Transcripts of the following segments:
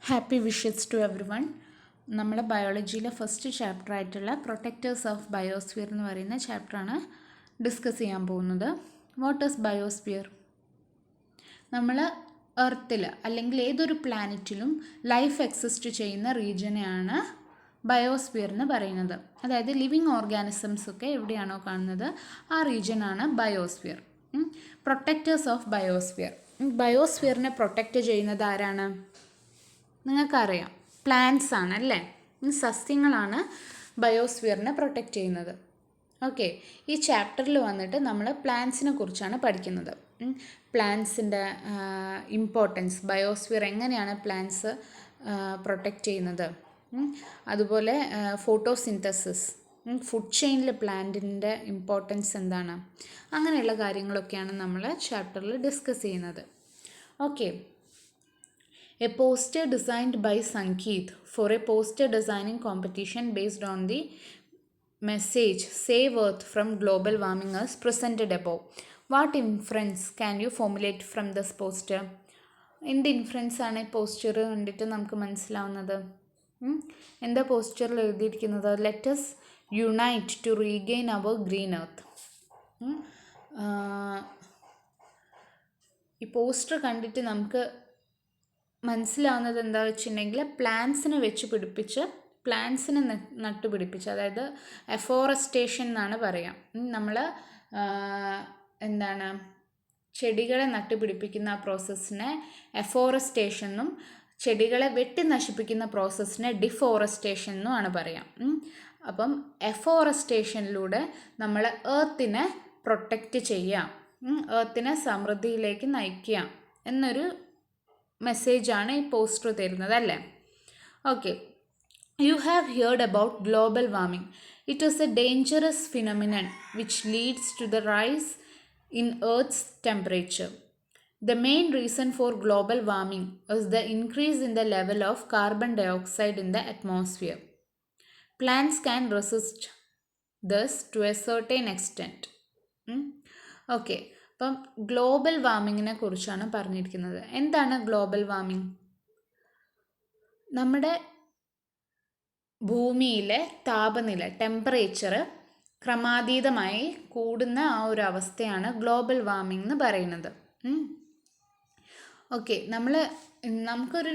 Happy wishes to everyone. നമ്മൾ ബയോളജിയിലെ first chapter ആയിട്ടുള്ള പ്രൊട്ടക്റ്റേഴ്സ് ഓഫ് ബയോസ്ഫിയർ എന്ന് പറയുന്ന ചാപ്റ്ററാണ് ഡിസ്കസ് ചെയ്യാൻ പോകുന്നത്. What is biosphere? നമ്മൾ എർത്തിൽ അല്ലെങ്കിൽ ഏതൊരു പ്ലാനറ്റിലും ലൈഫ് എക്സിസ്റ്റ് ചെയ്യുന്ന റീജിയനെയാണ് ബയോസ്ഫിയർ എന്ന് പറയുന്നത്. അതായത് ലിവിങ് ഓർഗാനിസംസ് ഒക്കെ എവിടെയാണോ കാണുന്നത് ആ റീജിയനാണ് ബയോസ്ഫിയർ. Protectors of biosphere. ബയോസ്ഫിയറിനെ പ്രൊട്ടക്റ്റ് ചെയ്യുന്നത് ആരാണ്? നിങ്ങൾക്കറിയാം, പ്ലാന്റ്സ് ആണ് അല്ലേ? സസ്യങ്ങളാണ് ബയോസ്ഫിയറിനെ പ്രൊട്ടക്റ്റ് ചെയ്യുന്നത്. ഓക്കെ, ഈ ചാപ്റ്ററിൽ വന്നിട്ട് നമ്മൾ പ്ലാന്റ്സിനെ കുറിച്ചാണ് പഠിക്കുന്നത്. പ്ലാന്റ്സിൻ്റെ ഇമ്പോർട്ടൻസ്, ബയോസ്ഫിയർ എങ്ങനെയാണ് പ്ലാന്റ്സ് പ്രൊട്ടക്റ്റ് ചെയ്യുന്നത്, അതുപോലെ ഫോട്ടോസിന്തസിസ്, ഫുഡ് ചെയിനിൽ പ്ലാന്റിൻ്റെ ഇമ്പോർട്ടൻസ് എന്താണ്, അങ്ങനെയുള്ള കാര്യങ്ങളൊക്കെയാണ് നമ്മൾ ചാപ്റ്ററിൽ ഡിസ്കസ് ചെയ്യുന്നത്. Okay, a poster designed by Sankeet for a poster designing competition based on the message Save Earth from global warming is presented above. What inference can you formulate from this poster? എന്ത് inference ആണ് ഈ poster കണ്ടിട്ട് നമുക്ക് മനസ്സിലാവുന്നത്? എന്താ പോസ്റ്ററിൽ എഴുതിയിരിക്കുന്നത്? Let us unite to regain our green earth. ഈ പോസ്റ്റർ കണ്ടിട്ട് നമുക്ക് മനസ്സിലാവുന്നത് എന്താ വെച്ചിട്ടുണ്ടെങ്കിൽ പ്ലാന്റ്സിനെ വെച്ച് പിടിപ്പിച്ച്, പ്ലാന്റ്സിനെ നട്ടുപിടിപ്പിച്ച്, അതായത് എഫോറസ്റ്റേഷൻ എന്നാണ് പറയാം. നമ്മൾ എന്താണ് ചെടികളെ നട്ടുപിടിപ്പിക്കുന്ന ആ പ്രോസസ്സിനെ എഫോറസ്റ്റേഷൻ എന്നും ചെടികളെ വെട്ടി നശിപ്പിക്കുന്ന പ്രോസസ്സിനെ ഡിഫോറസ്റ്റേഷൻ എന്നുമാണ് പറയാം. അപ്പം എഫോറസ്റ്റേഷനിലൂടെ നമ്മൾ എർത്തിനെ പ്രൊട്ടക്റ്റ് ചെയ്യാം, എർത്തിനെ സമൃദ്ധിയിലേക്ക് നയിക്കുക എന്നൊരു മെസ്സേജാണ് ഈ പോസ്റ്റർ തരുന്നത് അല്ലേ? Okay, you have heard about global warming. It is a dangerous phenomenon which leads to the rise in earth's temperature. The main reason for global warming is the increase in the level of carbon dioxide in the atmosphere. Plants can resist this to a certain extent. Okay. അപ്പം global വാർമിങ്ങിനെ കുറിച്ചാണ് പറഞ്ഞിരിക്കുന്നത്. എന്താണ് global warming? നമ്മുടെ ഭൂമിയിലെ താപനില, temperature ക്രമാതീതമായി കൂടുന്ന ആ ഒരു അവസ്ഥയാണ് ഗ്ലോബൽ വാർമിംഗ് എന്ന് പറയുന്നത്. ഓക്കെ, നമുക്കൊരു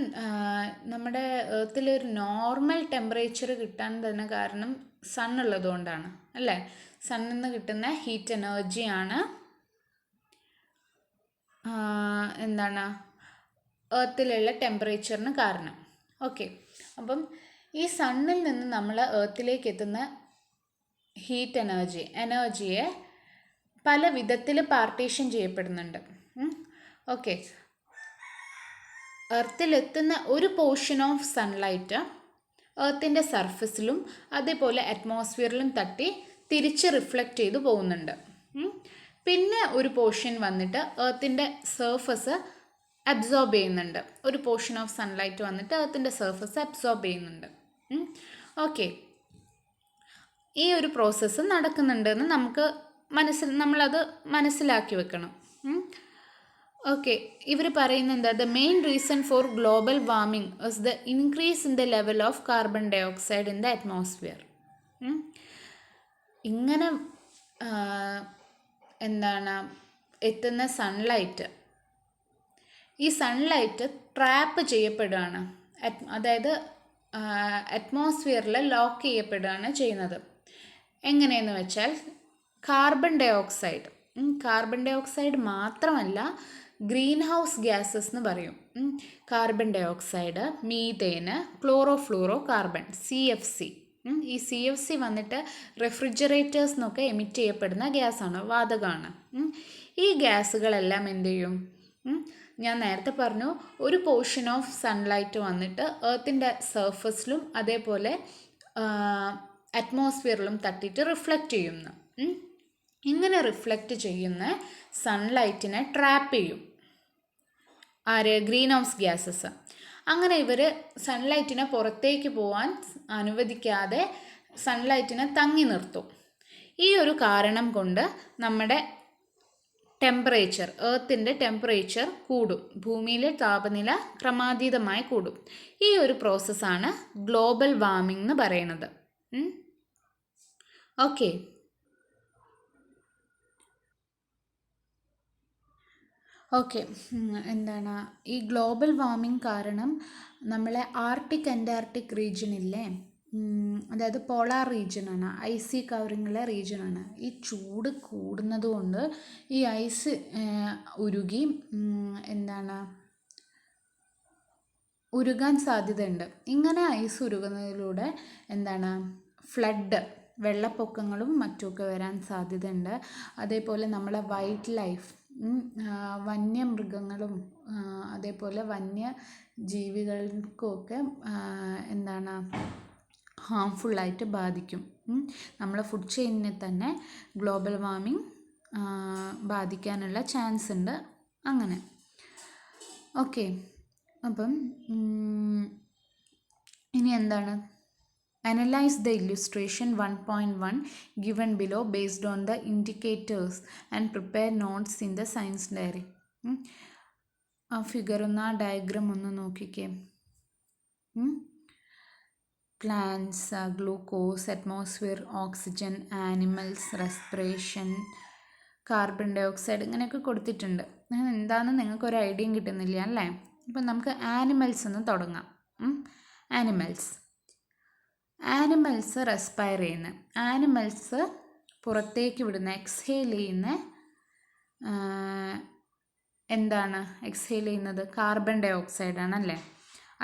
നമ്മുടെ എർത്തിലൊരു നോർമൽ ടെമ്പറേച്ചർ കിട്ടാൻ തന്നെ കാരണം സൺ ഉള്ളതുകൊണ്ടാണ് അല്ലേ? സണ്ണിൽ നിന്ന് കിട്ടുന്ന ഹീറ്റ് എനർജിയാണ് എന്താണ് എർത്തിലുള്ള ടെമ്പറേച്ചറിന് കാരണം. ഓക്കെ, അപ്പം ഈ സണ്ണിൽ നിന്ന് നമ്മൾ എർത്തിലേക്ക് എത്തുന്ന ഹീറ്റ് എനർജിയെ പല വിധത്തിൽ പാർട്ടീഷൻ ചെയ്യപ്പെടുന്നുണ്ട്. ഓക്കെ, എർത്തിലെത്തുന്ന ഒരു പോർഷൻ ഓഫ് സൺലൈറ്റ് എർത്തിൻ്റെ സർഫസിലും അതേപോലെ അറ്റ്മോസ്ഫിയറിലും തട്ടി തിരിച്ച് റിഫ്ലക്റ്റ് ചെയ്തു പോകുന്നുണ്ട്. പിന്നെ ഒരു പോർഷൻ വന്നിട്ട് എർത്തിൻ്റെ സർഫസ് അബ്സോർബ് ചെയ്യുന്നുണ്ട്. ഒരു പോർഷൻ ഓഫ് സൺലൈറ്റ് വന്നിട്ട് എർത്തിൻ്റെ സർഫസ് അബ്സോർബ് ചെയ്യുന്നുണ്ട്. ഓക്കെ, ഈ ഒരു പ്രോസസ്സ് നടക്കുന്നുണ്ടെന്ന് നമ്മളത് മനസ്സിലാക്കി വെക്കണം. ഓക്കെ, ഇവർ പറയുന്നത് എന്താ? The main reason for global warming is the increase in the level of carbon dioxide in the atmosphere. ഇങ്ങനെ എത്തുന്ന സൺലൈറ്റ്, ഈ സൺലൈറ്റ് ട്രാപ്പ് ചെയ്യപ്പെടുകയാണ്, അതായത് അറ്റ്മോസ്ഫിയറിൽ ലോക്ക് ചെയ്യപ്പെടുകയാണ് ചെയ്യുന്നത്. എങ്ങനെയെന്ന് വെച്ചാൽ കാർബൺ ഡയോക്സൈഡ് മാത്രമല്ല, ഗ്രീൻ ഹൗസ് ഗ്യാസസ് എന്ന് പറയും. Carbon dioxide, മീതേന്, chlorofluoro carbon, CFC. ഈ CFC വന്നിട്ട് റെഫ്രിജറേറ്റേഴ്സ് എന്നൊക്കെ എമിറ്റ് ചെയ്യപ്പെടുന്ന ഗ്യാസാണ്, വാതകമാണ്. ഈ ഗ്യാസുകളെല്ലാം എന്ത് ചെയ്യും? ഞാൻ നേരത്തെ പറഞ്ഞു, ഒരു പോർഷൻ ഓഫ് സൺലൈറ്റ് വന്നിട്ട് എർത്തിൻ്റെ സർഫസിലും അതേപോലെ അറ്റ്മോസ്ഫിയറിലും തട്ടിയിട്ട് റിഫ്ലക്റ്റ് ചെയ്യുന്നു. ഇങ്ങനെ റിഫ്ലക്റ്റ് ചെയ്യുന്ന സൺലൈറ്റിനെ ട്രാപ്പ് ചെയ്യും ആര്? Green house gases. അങ്ങനെ ഇവർ സൺലൈറ്റിനെ പുറത്തേക്ക് പോകാൻ അനുവദിക്കാതെ സൺലൈറ്റിനെ തങ്ങി നിർത്തും. ഈ ഒരു കാരണം കൊണ്ട് നമ്മുടെ ടെമ്പറേച്ചർ, എർത്തിൻ്റെ ടെമ്പറേച്ചർ കൂടും, ഭൂമിയിലെ താപനില ക്രമാതീതമായി കൂടും. ഈ ഒരു പ്രോസസ്സാണ് ഗ്ലോബൽ വാർമിംഗ് എന്ന് പറയുന്നത്. ഓക്കെ, എന്താണ് ഈ ഗ്ലോബൽ വാർമിംഗ് കാരണം നമ്മളെ ആർട്ടിക് അന്റാർട്ടിക് റീജിയനില്ലേ, അതായത് പോളാർ റീജിയനാണ്, ഐസി കവറിങ്ങുള്ള റീജിയനാണ്. ഈ ചൂട് കൂടുന്നത് കൊണ്ട് ഈ ഐസ് ഉരുകി ഉരുകാൻ സാധ്യതയുണ്ട്. ഇങ്ങനെ ഐസ് ഉരുകുന്നതിലൂടെ ഫ്ലഡ്, വെള്ളപ്പൊക്കങ്ങളും മറ്റുമൊക്കെ വരാൻ സാധ്യതയുണ്ട്. അതേപോലെ നമ്മളെ വൈൽഡ് ലൈഫ്, വന്യമൃഗങ്ങളും അതേപോലെ വന്യജീവികൾക്കുമൊക്കെ ഹാംഫുള്ളായിട്ട് ബാധിക്കും. നമ്മളെ ഫുഡ് ചെയിനിനെ തന്നെ ഗ്ലോബൽ വാർമിംഗ് ബാധിക്കാനുള്ള ചാൻസ് ഉണ്ട്. അങ്ങനെ ഓക്കെ, അപ്പം ഇനി Analyze the illustration 1.1 given below based on the indicators and prepare notes in the science diary. ആ ഫിഗർ ഒന്ന്, ആ ഡയഗ്രാം ഒന്ന് നോക്കിക്കേ. Plants, glucose, atmosphere, oxygen, animals, respiration, carbon dioxide, ഇങ്ങനെയൊക്കെ കൊടുത്തിട്ടുണ്ട്. എന്താണെന്ന് നിങ്ങൾക്കൊരു ഐഡിയയും കിട്ടുന്നില്ല അല്ലേ? ഇപ്പം നമുക്ക് ആനിമൽസ് ഒന്ന് തുടങ്ങാം. ആനിമൽസ് റെസ്പയർ ചെയ്യുന്ന, ആനിമൽസ് പുറത്തേക്ക് വിടുന്ന, എക്സ്ഹെയിൽ ചെയ്യുന്ന എക്സ്ഹെയിൽ ചെയ്യുന്നത് കാർബൺ ഡൈ ഓക്സൈഡ് ആണല്ലേ?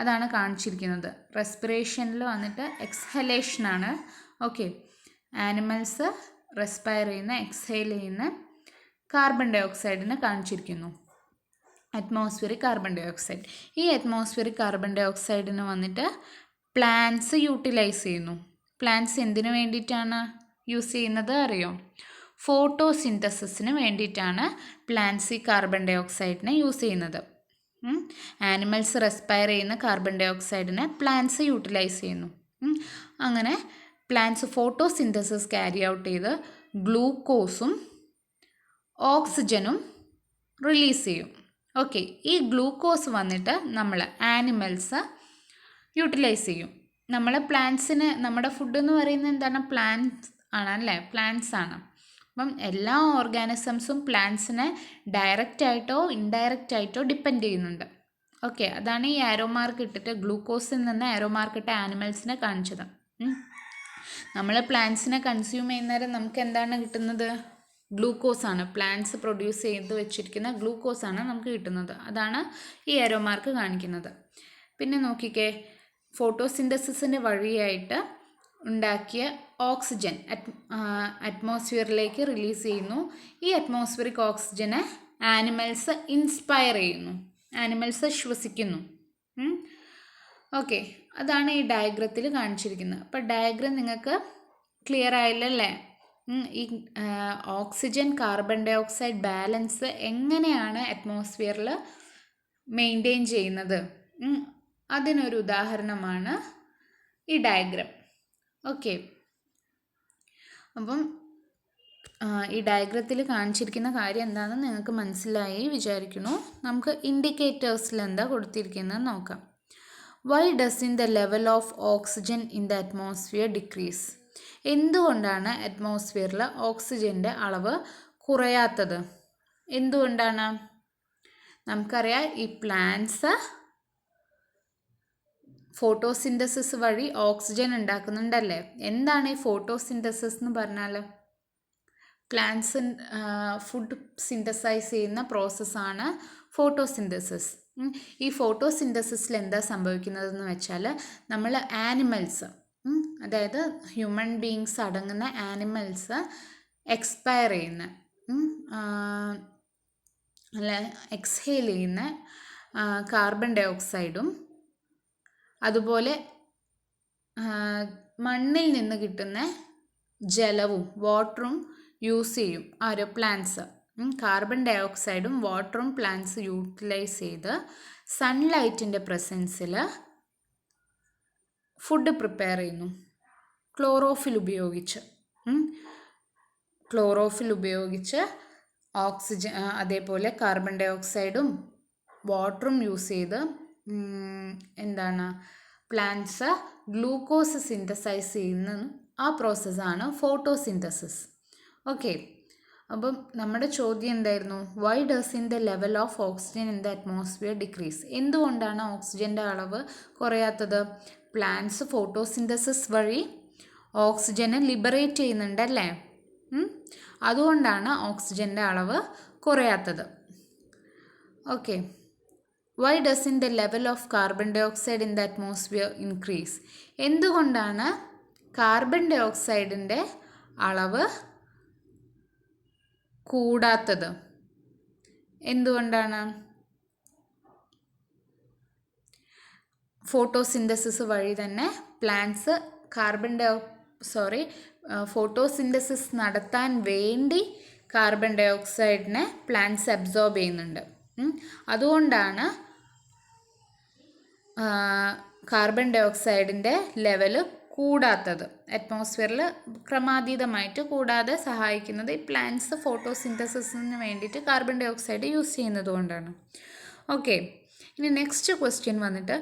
അതാണ് കാണിച്ചിരിക്കുന്നത്. റെസ്പിറേഷനിൽ വന്നിട്ട് എക്സ്ഹലേഷനാണ്. ഓക്കെ, ആനിമൽസ് റെസ്പയർ ചെയ്യുന്ന, എക്സ്ഹെയിൽ ചെയ്യുന്ന കാർബൺ ഡൈ ഓക്സൈഡിനെ കാണിച്ചിരിക്കുന്നു. Atmospheric carbon dioxide. ഈ അറ്റ്മോസ്ഫിയറിക് കാർബൺ ഡൈ ഓക്സൈഡിന് വന്നിട്ട് പ്ലാന്റ്സ് യൂട്ടിലൈസ് ചെയ്യുന്നു. പ്ലാന്റ്സ് എന്തിനു വേണ്ടിയിട്ടാണ് യൂസ് ചെയ്യുന്നത് അറിയോ? ഫോട്ടോസിന്തസിസിന് വേണ്ടിയിട്ടാണ് പ്ലാന്റ്സ് ഈ കാർബൺ ഡൈ ഓക്സൈഡിനെ യൂസ് ചെയ്യുന്നത്. ആനിമൽസ് റെസ്പയർ ചെയ്യുന്ന കാർബൺ ഡൈ ഓക്സൈഡിനെ പ്ലാന്റ്സ് യൂട്ടിലൈസ് ചെയ്യുന്നു. അങ്ങനെ പ്ലാന്റ്സ് ഫോട്ടോസിന്തസിസ് ക്യാരി ഔട്ട് ചെയ്ത് ഗ്ലൂക്കോസും ഓക്സിജനും റിലീസ് ചെയ്യും. ഓക്കെ, ഈ ഗ്ലൂക്കോസ് വന്നിട്ട് നമ്മൾ ആനിമൽസ് യൂട്ടിലൈസ് ചെയ്യും. നമ്മളെ പ്ലാന്റ്സിന്, നമ്മുടെ ഫുഡ് എന്ന് പറയുന്നത് എന്താണ്? പ്ലാന്റ്സ് ആണല്ലേ? പ്ലാന്റ്സ് ആണ്. അപ്പം എല്ലാ ഓർഗാനിസംസും പ്ലാന്റ്സിനെ ഡയറക്റ്റായിട്ടോ ഇൻഡയറക്റ്റായിട്ടോ ഡിപ്പെൻഡ് ചെയ്യുന്നുണ്ട്. ഓക്കെ, അതാണ് ഈ ആരോ മാർക്ക് ഇട്ടിട്ട്, ഗ്ലൂക്കോസിൽ നിന്ന് ആരോ മാർക്ക് ഇട്ട് ആനിമൽസിനെ കാണിച്ചത്. നമ്മൾ പ്ലാന്റ്സിനെ കൺസ്യൂം ചെയ്യുന്നേരം നമുക്ക് എന്താണ് കിട്ടുന്നത്? ഗ്ലൂക്കോസാണ്. പ്ലാന്റ്സ് പ്രൊഡ്യൂസ് ചെയ്ത് വെച്ചിരിക്കുന്ന ഗ്ലൂക്കോസാണ് നമുക്ക് കിട്ടുന്നത്. അതാണ് ഈ ആരോ മാർക്ക് കാണിക്കുന്നത്. പിന്നെ നോക്കിക്കേ, ഫോട്ടോസിന്തസിസിൻ്റെ വഴിയായിട്ട് ഉണ്ടാക്കിയ ഓക്സിജൻ അറ്റ്മോസ്ഫിയറിലേക്ക് റിലീസ് ചെയ്യുന്നു. ഈ അറ്റ്മോസ്ഫിയറിക് ഓക്സിജനെ ആനിമൽസ് ഇൻസ്പയർ ചെയ്യുന്നു, ആനിമൽസ് ശ്വസിക്കുന്നു. ഓക്കെ, അതാണ് ഈ ഡയഗ്രത്തിൽ കാണിച്ചിരിക്കുന്നത്. അപ്പോൾ ഡയഗ്രം നിങ്ങൾക്ക് ക്ലിയർ ആയില്ലല്ലേ? ഈ oxygen carbon dioxide balance എങ്ങനെയാണ് അറ്റ്മോസ്ഫിയറിൽ മെയിൻറ്റെയിൻ ചെയ്യുന്നത്, അതിനൊരു ഉദാഹരണമാണ് ഈ ഡയഗ്രം. ഓക്കെ, അപ്പം ഈ ഡയഗ്രത്തിൽ കാണിച്ചിരിക്കുന്ന കാര്യം എന്താണെന്ന് നിങ്ങൾക്ക് മനസ്സിലായി വിചാരിക്കുന്നു. നമുക്ക് ഇൻഡിക്കേറ്റേഴ്സിൽ എന്താ കൊടുത്തിരിക്കുന്നത് നോക്കാം. Why doesn't the level of oxygen in the atmosphere decrease? എന്തുകൊണ്ടാണ് അറ്റ്മോസ്ഫിയറിൽ ഓക്സിജൻ്റെ അളവ് കുറയാത്തത്? എന്തുകൊണ്ടാണ്? നമുക്കറിയാം, ഈ പ്ലാന്റ്സ് ഫോട്ടോസിന്തസിസ് വഴി ഓക്സിജൻ ഉണ്ടാക്കുന്നുണ്ടല്ലേ? എന്താണ് ഈ ഫോട്ടോസിന്തസിസ് എന്ന് പറഞ്ഞാൽ? പ്ലാന്റ്സ് ഫുഡ് സിന്തസൈസ് ചെയ്യുന്ന പ്രോസസ്സാണ് ഫോട്ടോസിന്തസിസ്. ഈ ഫോട്ടോസിന്തസിസിൽ എന്താ സംഭവിക്കുന്നതെന്ന് വെച്ചാൽ, നമ്മൾ ആനിമൽസ്, അതായത് ഹ്യൂമൻ ബീങ്സ് അടങ്ങുന്ന ആനിമൽസ് എക്സ്പയർ ചെയ്യുന്ന, എക്സ്ഹെയിൽ ചെയ്യുന്ന കാർബൺ ഡൈ ഓക്സൈഡും അതുപോലെ മണ്ണിൽ നിന്ന് കിട്ടുന്ന ജലവും വാട്ടറും യൂസ് ചെയ്യും ആരോ? പ്ലാന്റ്സ്. കാർബൺ ഡൈ ഓക്സൈഡും വാട്ടറും പ്ലാന്റ്സ് യൂട്ടിലൈസ് ചെയ്ത് സൺലൈറ്റിൻ്റെ പ്രസൻസിൽ ഫുഡ് പ്രിപ്പയർ ചെയ്യുന്നു ക്ലോറോഫിൽ ഉപയോഗിച്ച്. ഓക്സിജൻ അതേപോലെ കാർബൺ ഡൈ ഓക്സൈഡും വാട്ടറും യൂസ് ചെയ്ത് എന്താണ് പ്ലാന്റ്സ് ഗ്ലൂക്കോസ് സിന്തസൈസ് ചെയ്യുന്ന ആ പ്രോസസ്സാണ് ഫോട്ടോസിന്തസിസ്. ഓക്കെ, അപ്പം നമ്മുടെ ചോദ്യം എന്തായിരുന്നു? Y does in the level of oxygen in the atmosphere decrease? എന്തുകൊണ്ടാണ് ഓക്സിജൻ്റെ അളവ് കുറയാത്തത്? പ്ലാന്റ്സ് ഫോട്ടോസിന്തസിസ് വഴി ഓക്സിജനെ ലിബറേറ്റ് ചെയ്യുന്നുണ്ടല്ലേ, അതുകൊണ്ടാണ് ഓക്സിജൻ്റെ അളവ് കുറയാത്തത്. Okay, why does in the level of carbon dioxide in the atmosphere increase? എന്തുകൊണ്ടാണ് കാർബൺ ഡൈ ഓക്സൈഡിൻ്റെ അളവ് കൂടാത്തത്? എന്തുകൊണ്ടാണ്? ഫോട്ടോസിന്തസിസ് വഴി തന്നെ പ്ലാന്റ്സ് ഫോട്ടോസിന്തസിസ് നടത്താൻ വേണ്ടി കാർബൺ ഡൈ ഓക്സൈഡിനെ പ്ലാന്റ്സ് അബ്സോർബ് ചെയ്യുന്നുണ്ട്. അതുകൊണ്ടാണ് കാർബൺ ഡൈ ഓക്സൈഡിൻ്റെ ലെവല് കൂടാത്തത്, അറ്റ്മോസ്ഫിയറിൽ ക്രമാതീതമായിട്ട് കൂടാതെ സഹായിക്കുന്നത് ഈ പ്ലാന്റ്സ് ഫോട്ടോസിന്തസിസിന് വേണ്ടിയിട്ട് കാർബൺ ഡൈ ഓക്സൈഡ് യൂസ് ചെയ്യുന്നത് കൊണ്ടാണ്. ഓക്കെ, ഇനി നെക്സ്റ്റ് ക്വസ്റ്റ്യൻ വന്നിട്ട്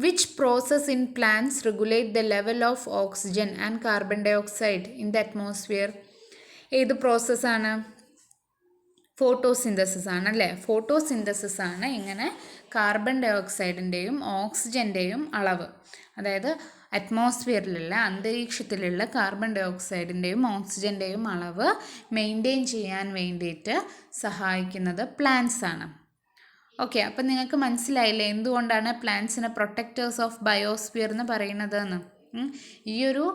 which process in plants regulate the level of oxygen and carbon dioxide in the atmosphere? ഏത് പ്രോസസ്സാണ്? ഫോട്ടോസിന്തസിസ് ആണ് അല്ലേ. ഫോട്ടോസിന്തസിസ് ആണ് ഇങ്ങനെ കാർബൺ ഡൈ ഓക്സൈഡിൻ്റെയും ഓക്സിജൻ്റെയും അളവ്, അതായത് അറ്റ്മോസ്ഫിയറിലുള്ള അന്തരീക്ഷത്തിലുള്ള കാർബൺ ഡൈ ഓക്സൈഡിൻ്റെയും ഓക്സിജൻ്റെയും അളവ് മെയിൻറ്റെയിൻ ചെയ്യാൻ വേണ്ടിയിട്ട് സഹായിക്കുന്നത് പ്ലാന്റ്സ് ആണ്. ഓക്കെ, അപ്പം നിങ്ങൾക്ക് മനസ്സിലായില്ലേ എന്തുകൊണ്ടാണ് പ്ലാന്റ്സിനെ പ്രൊട്ടക്റ്റേഴ്സ് ഓഫ് ബയോസ്ഫിയർ എന്ന് പറയുന്നത് എന്ന്? ഈയൊരു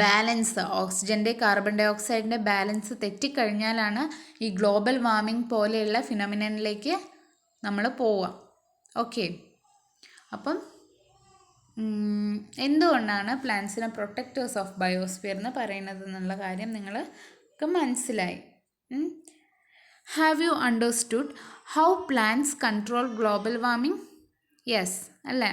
ബാലൻസ്, ഓക്സിജൻ്റെ കാർബൺ ഡൈ ഓക്സൈഡിൻ്റെ ബാലൻസ് തെറ്റിക്കഴിഞ്ഞാലാണ് ഈ ഗ്ലോബൽ വാർമിംഗ് പോലെയുള്ള ഫിനോമിനനിലേക്ക് നമ്മൾ പോവുക. ഓക്കെ, അപ്പം എന്തുകൊണ്ടാണ് പ്ലാന്റ്സിനെ പ്രൊട്ടക്റ്റേഴ്സ് ഓഫ് ബയോസ്ഫിയർ എന്ന് പറയുന്നത് എന്നുള്ള കാര്യം നിങ്ങൾക്ക് മനസ്സിലായി. Have you understood how plants control global warming? Yes അല്ലേ.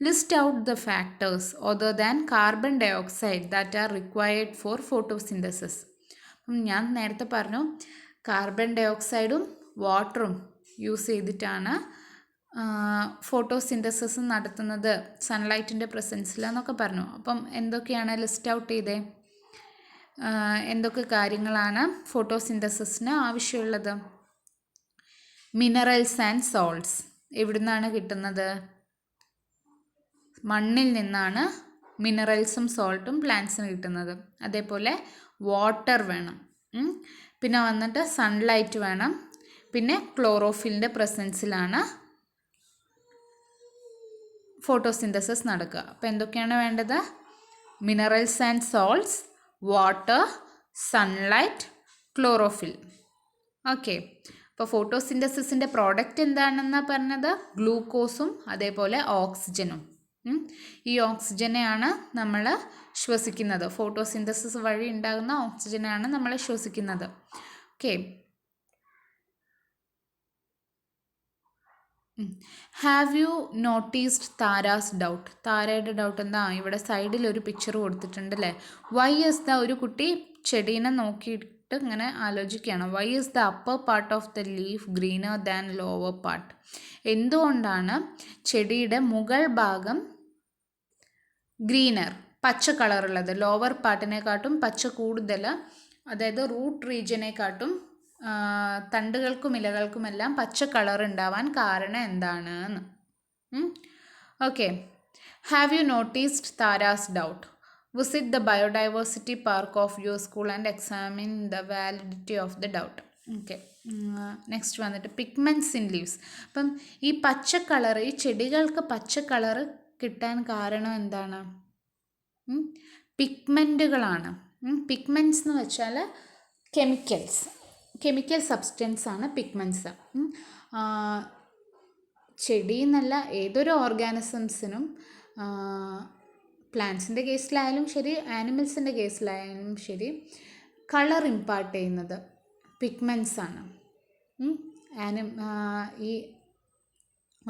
List out the factors other than carbon dioxide that are required for photosynthesis. അപ്പം ഞാൻ നേരത്തെ പറഞ്ഞു കാർബൺ ഡൈ ഓക്സൈഡും വാട്ടറും യൂസ് ചെയ്തിട്ടാണ് ഫോട്ടോസിന്തസിസ് നടത്തുന്നത് സൺലൈറ്റിൻ്റെ പ്രസൻസിൽ എന്നൊക്കെ പറഞ്ഞു. അപ്പം എന്തൊക്കെയാണ് ലിസ്റ്റ് ഔട്ട് ചെയ്തേ? എന്തൊക്കെ കാര്യങ്ങളാണ് ഫോട്ടോസിന്തസിസിന് ആവശ്യമുള്ളത്? Minerals and salts. എവിടുന്നാണ് കിട്ടുന്നത്? മണ്ണിൽ നിന്നാണ് മിനറൽസും സോൾട്ടും പ്ലാന്റ്സിന് കിട്ടുന്നത്. അതേപോലെ വാട്ടർ വേണം, പിന്നെ വന്നിട്ട് സൺലൈറ്റ് വേണം, പിന്നെ ക്ലോറോഫിലിൻ്റെ പ്രസൻസിലാണ് ഫോട്ടോസിന്തസിസ് നടക്കുക. അപ്പോൾ എന്തൊക്കെയാണ് വേണ്ടത്? Minerals and salts, water, sunlight, chlorophyll. Okay, അപ്പോൾ ഫോട്ടോസിന്തസിസിൻ്റെ പ്രോഡക്റ്റ് എന്താണെന്നാണ് പറഞ്ഞത്? ഗ്ലൂക്കോസും അതേപോലെ ഓക്സിജനും. ഈ ഓക്സിജനെയാണ് നമ്മൾ ശ്വസിക്കുന്നത്. ഫോട്ടോസിന്തസിസ് വഴി ഉണ്ടാകുന്ന ഓക്സിജനാണ് നമ്മൾ ശ്വസിക്കുന്നത്. Okay, have you noticed Tara's doubt? താരയുടെ ഡൗട്ട് എന്താ? ഇവിടെ സൈഡിൽ ഒരു പിക്ചർ കൊടുത്തിട്ടുണ്ട് അല്ലേ. വൈ ഇസ് ദ, ഒരു കുട്ടി ചെടീനെ നോക്കിയിട്ട് ഇങ്ങനെ ആലോചിക്കുകയാണ്. Why is the upper part of the leaf greener than lower part? എന്തുകൊണ്ടാണ് ചെടിയുടെ മുകൾ ഭാഗം ഗ്രീനർ, പച്ച കളറുള്ളത്, ലോവർ പാർട്ടിനെക്കാട്ടും പച്ച കൂടുതൽ, അതായത് റൂട്ട് റീജിയനെക്കാട്ടും തണ്ടുകൾക്കും ഇലകൾക്കുമെല്ലാം പച്ച കളർ ഉണ്ടാവാൻ കാരണം എന്താണ് എന്ന്? Okay, have you noticed Tara's doubt? Visit the biodiversity park of your school and examine the validity of the doubt. Okay, next വന്നിട്ട് പിഗ്മെൻറ്റ്സ് ഇൻ ലീവ്സ്. അപ്പം ഈ പച്ച കളർ, ഈ ചെടികൾക്ക് പച്ച കളർ കിട്ടാൻ കാരണം എന്താണ്? പിഗ്മെൻറ്റുകളാണ്. പിഗ്മെൻറ്റ്സ് എന്ന് വെച്ചാൽ കെമിക്കൽ സബ്സ്റ്റൻസ് ആണ് പിഗ്മെൻറ്റ്സ്. ചെടി എന്നല്ല, ഏതൊരു ഓർഗാനിസംസിനും പ്ലാന്റ്സിൻ്റെ കേസിലായാലും ശരി ആനിമൽസിൻ്റെ കേസിലായാലും ശരി കളർ ഇമ്പാർട്ട് ചെയ്യുന്നത് പിഗ്മെൻറ്റ്സ് ആണ്. ഈ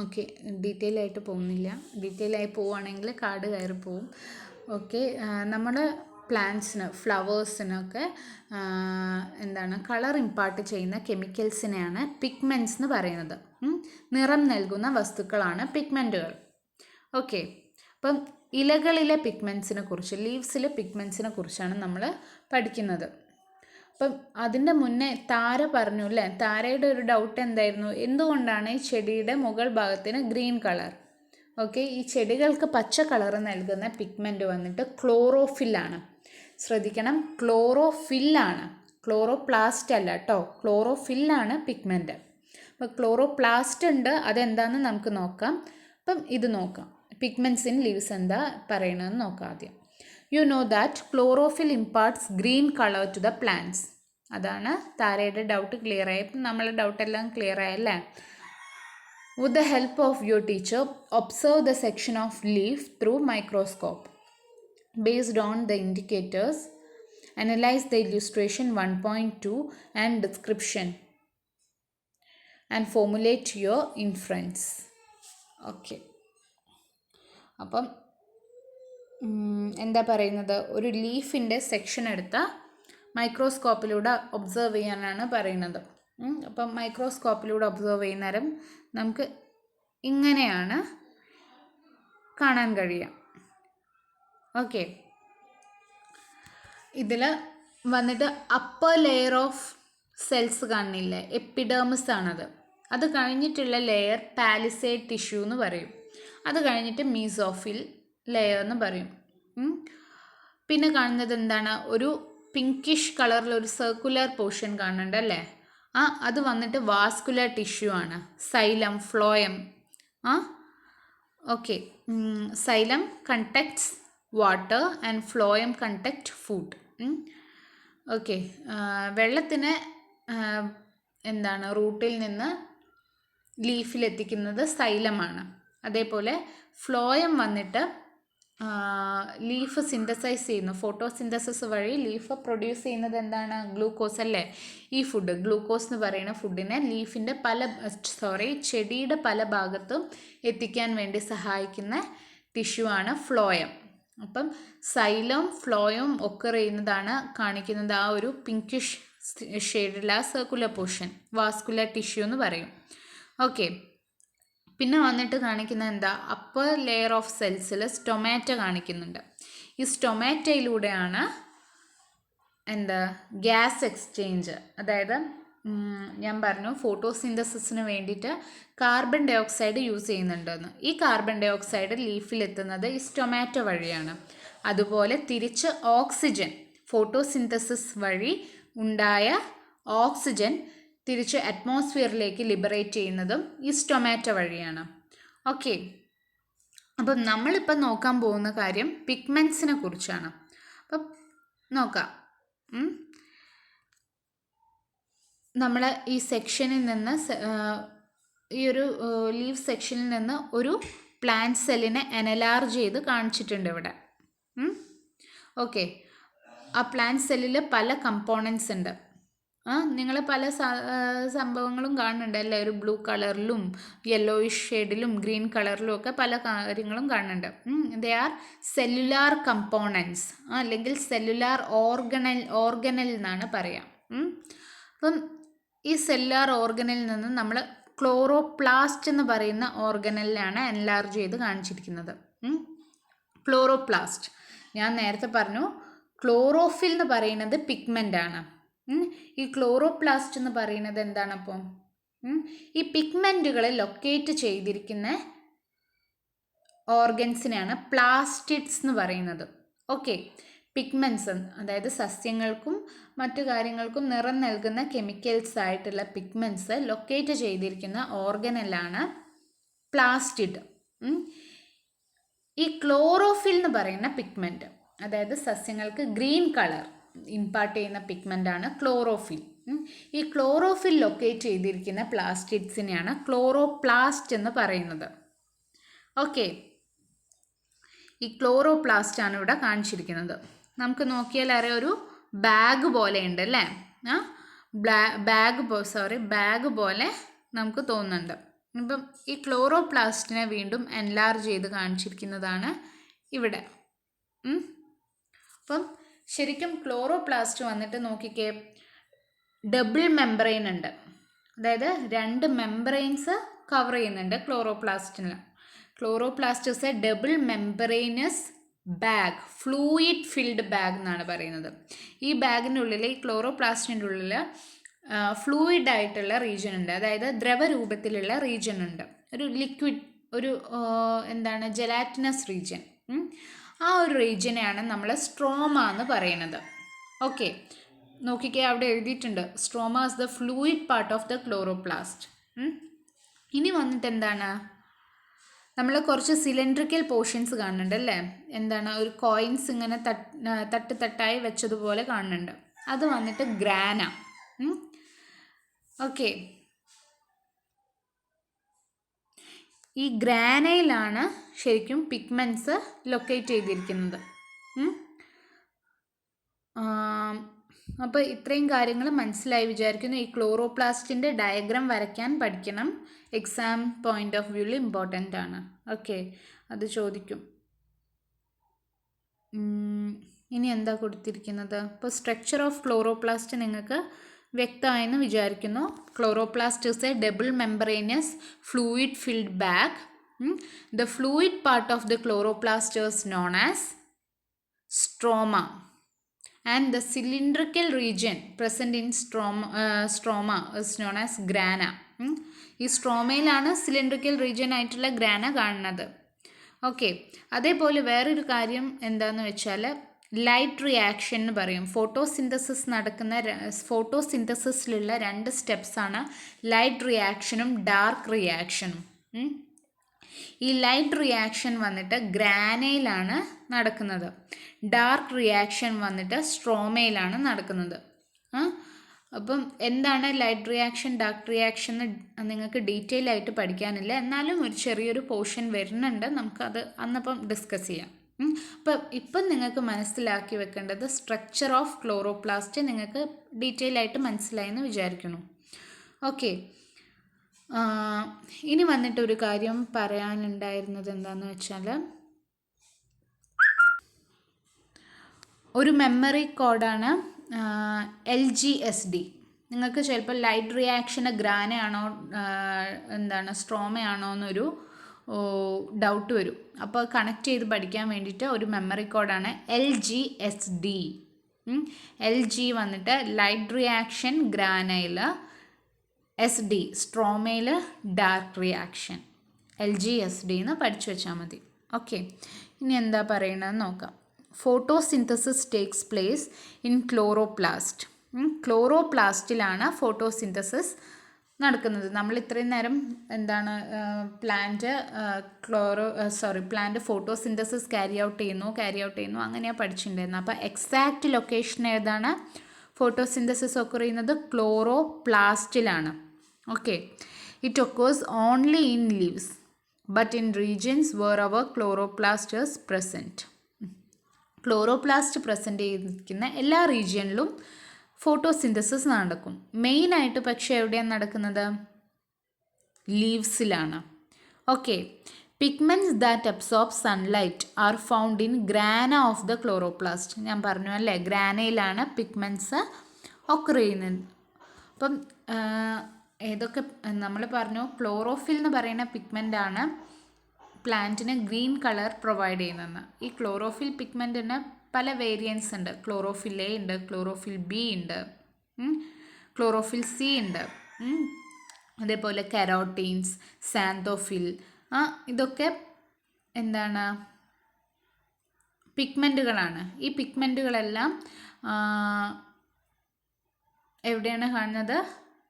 ഓക്കെ, ഡീറ്റെയിൽ ആയിട്ട് പോകുന്നില്ല. ഡീറ്റെയിൽ ആയി പോവുകയാണെങ്കിൽ കാട് കയറി പോവും. ഓക്കെ, നമ്മൾ പ്ലാന്റ്സിന് ഫ്ലവേഴ്സിനൊക്കെ എന്താണ് കളർ ഇമ്പാർട്ട് ചെയ്യുന്ന കെമിക്കൽസിനെയാണ് പിഗ്മെൻറ്റ്സ് എന്ന് പറയുന്നത്. നിറം നൽകുന്ന വസ്തുക്കളാണ് പിഗ്മെൻറ്റുകൾ. ഓക്കെ, അപ്പം ഇലകളിലെ പിഗ്മെൻറ്റ്സിനെ കുറിച്ച്, ലീവ്സിലെ പിഗ്മെൻറ്റ്സിനെ കുറിച്ചാണ് നമ്മൾ പഠിക്കുന്നത്. അപ്പം അതിൻ്റെ മുന്നേ താര പറഞ്ഞു അല്ലേ, താരയുടെ ഒരു ഡൗട്ട് എന്തായിരുന്നു, എന്തുകൊണ്ടാണ് ഈ ചെടിയുടെ മുകൾ ഭാഗത്തിന് ഗ്രീൻ കളർ? ഓക്കെ, ഈ ചെടികൾക്ക് പച്ച കളർ നൽകുന്ന പിഗ്മെൻറ്റ് വന്നിട്ട് ക്ലോറോഫില്ലാണ്. ശ്രദ്ധിക്കണം, ക്ലോറോഫില്ലാണ്, ക്ലോറോപ്ലാസ്റ്റ് അല്ല കേട്ടോ, ക്ലോറോഫില്ലാണ് പിഗ്മെൻറ്റ്. അപ്പോൾ ക്ലോറോപ്ലാസ്റ്റ് ഉണ്ട്, അതെന്താണെന്ന് നമുക്ക് നോക്കാം. അപ്പം ഇത് നോക്കാം, പിഗ്മെൻറ്റ്സ് ഇൻ ലീവ്സ് എന്താ പറയണതെന്ന് നോക്കാം ആദ്യം. You know that chlorophyll imparts green colour to the plants. അതാണ് താരയുടെ ഡൗട്ട് ക്ലിയർ ആയി. ഇപ്പം നമ്മളെ ഡൗട്ടെല്ലാം ക്ലിയർ ആയല്ലേ. With the help of your teacher, observe the section of leaf through microscope. Based on the indicators, analyze the illustration 1.2 and description and formulate your inference. Okay. അപ്പം എന്താ പറയുന്നത്, ഒരു ലീഫിൻ്റെ സെക്ഷൻ എടുത്ത് മൈക്രോസ്കോപ്പിലൂടെ ഒബ്സർവ് ചെയ്യാനാണ് പറയുന്നത്. അപ്പം മൈക്രോസ്കോപ്പിലൂടെ ഒബ്സർവ് ചെയ്യുന്നേരം നമുക്ക് ഇങ്ങനെയാണ് കാണാൻ കഴിയുക. ഓക്കെ, ഇതിൽ വന്നിട്ട് അപ്പർ ലെയർ ഓഫ് സെൽസ് കാണുന്നില്ലേ, എപ്പിഡേമിസ് ആണത്. അത് കഴിഞ്ഞിട്ടുള്ള ലെയർ പാലിസേഡ് ടിഷ്യൂ എന്ന് പറയും. അത് കഴിഞ്ഞിട്ട് മീസോഫിൽ ലെയർ എന്ന് പറയും. പിന്നെ കാണുന്നത് എന്താണ്, ഒരു പിങ്കിഷ് കളറിൽ ഒരു സർക്കുലർ പോർഷൻ കാണുന്നുണ്ട് അല്ലേ, അത് വന്നിട്ട് വാസ്കുലർ ടിഷ്യൂ ആണ്, xylem, phloem. Okay, xylem conducts water and phloem conduct food. Okay, വെള്ളത്തിന് എന്താണ് റൂട്ടിൽ നിന്ന് ലീഫിലെത്തിക്കുന്നത് സൈലമാണ്. അതേപോലെ ഫ്ലോയം വന്നിട്ട് ലീഫ് സിന്തസൈസ് ചെയ്യുന്നു, ഫോട്ടോസിന്തസിസ് വഴി ലീഫ് പ്രൊഡ്യൂസ് ചെയ്യുന്നത് എന്താണ്, ഗ്ലൂക്കോസ് അല്ലേ. ഈ ഫുഡ് ഗ്ലൂക്കോസ് എന്ന് പറയുന്ന ഫുഡിനെ ലീഫിൻ്റെ ചെടിയുടെ പല ഭാഗത്തും എത്തിക്കാൻ വേണ്ടി സഹായിക്കുന്ന ടിഷ്യൂ ആണ് ഫ്ലോയം. അപ്പം സൈലം ഫ്ലോയും ഒക്കെ ചെയ്യുന്നതാണ് കാണിക്കുന്നത് ആ ഒരു പിങ്കിഷ് ഷെയ്ഡിലുള്ള സർക്കുലർ പോർഷൻ, വാസ്കുലർ ടിഷ്യൂ എന്ന് പറയും. ഓക്കെ, പിന്നെ വന്നിട്ട് കാണിക്കുന്നത് എന്താ, അപ്പർ ലെയർ ഓഫ് സെൽസിൽ സ്റ്റൊമാറ്റ കാണിക്കുന്നുണ്ട്. ഈ സ്റ്റൊമാറ്റയിലൂടെയാണ് എന്താ ഗ്യാസ് എക്സ്ചേഞ്ച്, അതായത് ഞാൻ പറഞ്ഞു ഫോട്ടോസിന്തസിസിന് വേണ്ടിയിട്ട് കാർബൺ ഡൈ ഓക്സൈഡ് യൂസ് ചെയ്യുന്നുണ്ടെന്ന്. ഈ കാർബൺ ഡൈ ഓക്സൈഡ് ലീഫിലെത്തുന്നത് ഈ സ്റ്റൊമാറ്റോ വഴിയാണ്. അതുപോലെ തിരിച്ച് ഓക്സിജൻ, ഫോട്ടോസിന്തസിസ് വഴി ഉണ്ടായ ഓക്സിജൻ തിരിച്ച് അറ്റ്മോസ്ഫിയറിലേക്ക് ലിബറേറ്റ് ചെയ്യുന്നതും ഈ സ്റ്റൊമാറ്റോ വഴിയാണ്. ഓക്കെ, അപ്പം നമ്മളിപ്പം നോക്കാൻ പോകുന്ന കാര്യം പിഗ്മെൻറ്റ്സിനെ കുറിച്ചാണ്. അപ്പം നോക്കാം, നമ്മൾ ഈ സെക്ഷനിൽ നിന്ന് ഈ ഒരു ലീഫ് സെക്ഷനിൽ നിന്ന് ഒരു പ്ലാന്റ് സെല്ലിനെ അനലാർജ് ചെയ്ത് കാണിച്ചിട്ടുണ്ട് ഇവിടെ. ഓക്കെ, ആ പ്ലാന്റ് സെല്ലിൽ പല കമ്പോണൻസ് ഉണ്ട്. നിങ്ങൾ പല സംഭവങ്ങളും കാണുന്നുണ്ട് അല്ലേ, ഒരു ബ്ലൂ കളറിലും യെല്ലോയിഷ് ഷെയ്ഡിലും ഗ്രീൻ കളറിലും ഒക്കെ പല കാര്യങ്ങളും കാണുന്നുണ്ട്. ദേ ആർ സെല്ലുലാർ കമ്പോണൻസ്, അല്ലെങ്കിൽ സെല്ലുലാർ ഓർഗനൽ എന്നാണ് പറയാം. അപ്പം ഈ സെല്ലുലാർ ഓർഗനിൽ നിന്ന് നമ്മൾ ക്ലോറോപ്ലാസ്റ്റ് എന്ന് പറയുന്ന ഓർഗനലിലാണ് എൻലാർജ് ചെയ്ത് കാണിച്ചിരിക്കുന്നത്. ക്ലോറോപ്ലാസ്റ്റ് ഞാൻ നേരത്തെ പറഞ്ഞു, ക്ലോറോഫിൽ എന്ന് പറയുന്നത് പിഗ്മെൻ്റ് ആണ്. ഈ ക്ലോറോപ്ലാസ്റ്റ് എന്ന് പറയുന്നത് എന്താണ്? അപ്പം ഈ പിഗ്മെൻറ്റുകളെ ലൊക്കേറ്റ് ചെയ്തിരിക്കുന്ന ഓർഗൻസിനെയാണ് പ്ലാസ്റ്റിഡ്സ് എന്ന് പറയുന്നത്. ഓക്കെ, പിഗ്മെൻറ്റ്സ് അതായത് സസ്യങ്ങൾക്കും മറ്റു കാര്യങ്ങൾക്കും നിറം നൽകുന്ന കെമിക്കൽസ് ആയിട്ടുള്ള പിഗ്മെൻറ്റ്സ് ലൊക്കേറ്റ് ചെയ്തിരിക്കുന്ന ഓർഗനലാണ് പ്ലാസ്റ്റിഡ്. ഈ ക്ലോറോഫിൽ എന്ന് പറയുന്ന പിഗ്മെൻറ്റ്, അതായത് സസ്യങ്ങൾക്ക് ഗ്രീൻ കളർ ഇമ്പാർട്ട് ചെയ്യുന്ന പിഗ്മെൻ്റാണ് ക്ലോറോഫിൽ. ഈ ക്ലോറോഫിൽ ലൊക്കേറ്റ് ചെയ്തിരിക്കുന്ന പ്ലാസ്റ്റിഡ്സിനെയാണ് ക്ലോറോപ്ലാസ്റ്റ് എന്ന് പറയുന്നത്. ഓക്കെ, ഈ ക്ലോറോപ്ലാസ്റ്റ് ആണ് ഇവിടെ കാണിച്ചിരിക്കുന്നത്. നമുക്ക് നോക്കിയാൽ അറിയാം, ഒരു ബാഗ് പോലെ ഉണ്ട് അല്ലേ, ബാഗ് പോലെ നമുക്ക് തോന്നുന്നുണ്ട്. ഇപ്പം ഈ ക്ലോറോപ്ലാസ്റ്റിനെ വീണ്ടും എൻലാർജ് ചെയ്ത് കാണിച്ചിരിക്കുന്നതാണ് ഇവിടെ. അപ്പം ശരിക്കും ക്ലോറോപ്ലാസ്റ്റ് വന്നിട്ട് നോക്കിക്കേ, ഡബിൾ മെംബ്രെയിൻ ഉണ്ട്. അതായത് 2 മെംബ്രെയിൻസ് കവർ ചെയ്യുന്നുണ്ട് ക്ലോറോപ്ലാസ്റ്റിന്. Chloroplast is a double membranous bag, fluid filled bag എന്നാണ് പറയുന്നത്. ഈ ബാഗിൻ്റെ ഉള്ളിൽ, ഈ ക്ലോറോപ്ലാസ്റ്റിൻ്റെ ഉള്ളിൽ ഫ്ലൂയിഡ് ആയിട്ടുള്ള റീജിയൻ ഉണ്ട്. അതായത് ദ്രവരൂപത്തിലുള്ള റീജിയൻ ഉണ്ട്. ഒരു ലിക്വിഡ്, ഒരു എന്താണ്, ജെലാറ്റിനസ് റീജിയൻ. ആ ഒരു റീജിയനെയാണ് നമ്മൾ സ്ട്രോമ എന്ന് പറയുന്നത്. ഓക്കെ, നോക്കിക്കേ, അവിടെ എഴുതിയിട്ടുണ്ട് stroma is the fluid part of the chloroplast. ഇനി വന്നിട്ട് എന്താണ്, നമ്മൾ കുറച്ച് സിലിണ്ടറിക്കൽ പോർഷൻസ് കാണുന്നുണ്ട് അല്ലേ? എന്താണ്, ഒരു കോയിൻസ് ഇങ്ങനെ തട്ട് തട്ടായി വെച്ചതുപോലെ കാണുന്നുണ്ട്. അത് വന്നിട്ട് ഗ്രാന. ഓക്കെ, ഈ ഗ്രാനയിലാണ് ശരിക്കും പിഗ്മെൻറ്റ്സ് ലൊക്കേറ്റ് ചെയ്തിരിക്കുന്നത്. അപ്പോൾ ഇത്രയും കാര്യങ്ങൾ മനസ്സിലായി വിചാരിക്കുന്നു. ഈ ക്ലോറോപ്ലാസ്റ്റിൻ്റെ ഡയഗ്രാം വരയ്ക്കാൻ പഠിക്കണം. എക്സാം പോയിന്റ് ഓഫ് വ്യൂവിൽ ഇമ്പോർട്ടൻ്റ് ആണ്. ഓക്കെ, അത് ചോദിക്കും. ഇനി എന്താ കൊടുത്തിരിക്കുന്നത്? ഇപ്പോൾ സ്ട്രക്ചർ ഓഫ് ക്ലോറോപ്ലാസ്റ്റ് നിങ്ങൾക്ക് വ്യക്തമായെന്ന് വിചാരിക്കുന്നു. Chloroplast is a double membranous fluid filled bag. The fluid part of the chloroplast is known as stroma, and the cylindrical region present in stroma is known as grana. ഈ സ്ട്രോമയിലാണ് cylindrical region ആയിട്ടുള്ള grana കാണുന്നത്. Okay, അതേപോലെ വേറൊരു കാര്യം എന്താണെന്ന് വെച്ചാൽ light reaction എന്ന് പറയും. ഫോട്ടോസിന്തസിസിലുള്ള 2 സ്റ്റെപ്സാണ് ലൈറ്റ് റിയാക്ഷനും ഡാർക്ക് റിയാക്ഷനും. ഈ ലൈറ്റ് റിയാക്ഷൻ വന്നിട്ട് ഗ്രാനയിലാണ് നടക്കുന്നത്. ഡാർക്ക് റിയാക്ഷൻ വന്നിട്ട് സ്ട്രോമയിലാണ് നടക്കുന്നത്. അപ്പം എന്താണ് ലൈറ്റ് റിയാക്ഷൻ, ഡാർക്ക് റിയാക്ഷൻ നിങ്ങൾക്ക് ഡീറ്റെയിൽ ആയിട്ട് പഠിക്കാനില്ല. എന്നാലും ഒരു ചെറിയൊരു പോർഷൻ വരുന്നുണ്ട്, നമുക്കത് അന്നപ്പം ഡിസ്കസ് ചെയ്യാം. ഇപ്പം നിങ്ങൾക്ക് മനസ്സിലാക്കി വെക്കേണ്ടത് സ്ട്രക്ചർ ഓഫ് ക്ലോറോപ്ലാസ്റ്റ് നിങ്ങൾക്ക് ഡീറ്റെയിൽ ആയിട്ട് മനസ്സിലായെന്ന് വിചാരിക്കുന്നു. ഓക്കെ, ഇനി വന്നിട്ട് ഒരു കാര്യം പറയാനുണ്ടായിരുന്നത് എന്താണെന്ന് വെച്ചാൽ, ഒരു മെമ്മറി കോഡാണ് LGSD. നിങ്ങൾക്ക് ചിലപ്പോൾ ലൈറ്റ് റിയാക്ഷന് ഗ്രാനയാണോ എന്താണ് സ്ട്രോമയാണോ എന്നൊരു ഡൗട്ട് വരും. അപ്പോൾ കണക്ട് ചെയ്ത് പഠിക്കാൻ വേണ്ടിയിട്ട് ഒരു മെമ്മറി കോഡാണ് LGSD. LG വന്നിട്ട് ലൈറ്റ് റിയാക്ഷൻ ഗ്രാനയിൽ, SD സ്ട്രോമയിൽ ഡാർക്ക് റിയാക്ഷൻ. LGSD എന്ന് പഠിച്ചു വെച്ചാൽ മതി. ഓക്കെ, ഇനി എന്താ പറയണതെന്ന് നോക്കാം. Photosynthesis takes place in chloroplast. ക്ലോറോപ്ലാസ്റ്റിലാണ് ഫോട്ടോസിന്തസിസ് നടക്കുന്നത്. നമ്മൾ ഇത്രയും നേരം എന്താണ് പ്ലാന്റ് ഫോട്ടോസിന്തസിസ് ക്യാരി ഔട്ട് ചെയ്യുന്നു അങ്ങനെയാണ് പഠിച്ചിട്ടുണ്ടായിരുന്നത്. അപ്പോൾ എക്സാക്റ്റ് ലൊക്കേഷൻ ഏതാണ്? ഫോട്ടോസിന്തസിസ് ഒക്കെ ചെയ്യുന്നത് ക്ലോറോപ്ലാസ്റ്റിലാണ്. Okay, it occurs only in leaves but in regions where our chloroplast is present. Chloroplast present ചെയ്തിരിക്കുന്ന എല്ലാ റീജിയനിലും ഫോട്ടോസിന്തസിസ് നടക്കും. മെയിനായിട്ട് പക്ഷേ എവിടെയാണ് നടക്കുന്നത്? ലീവ്സിലാണ്. Okay, pigments that absorb sunlight are found in grana of the chloroplast. ഞാൻ പറഞ്ഞു അല്ലേ, ഗ്രാനയിലാണ് പിഗ്മെൻറ്റ്സ് ഒക്കർ ചെയ്യുന്നത്. അപ്പം ഏതൊക്കെ നമ്മൾ പറഞ്ഞു, ക്ലോറോഫിൽ എന്ന് പറയുന്ന പിഗ്മെൻ്റാണ് പ്ലാന്റിന് ഗ്രീൻ കളർ പ്രൊവൈഡ് ചെയ്യുന്നതെന്ന്. ഈ ക്ലോറോഫിൽ പിഗ്മെൻറ്റിന് പല വേരിയൻസ് ഉണ്ട്. ക്ലോറോഫിൽ A ഉണ്ട്, ക്ലോറോഫിൽ B ഉണ്ട്, ക്ലോറോഫിൽ C ഉണ്ട്, അതേപോലെ കരോട്ടീൻസ്, സാന്തോഫിൽ. ഇതൊക്കെ എന്താണ്, പിഗ്മെൻറ്റുകളാണ്. ഈ പിഗ്മെൻറ്റുകളെല്ലാം എവിടെയാണ് കാണുന്നത്?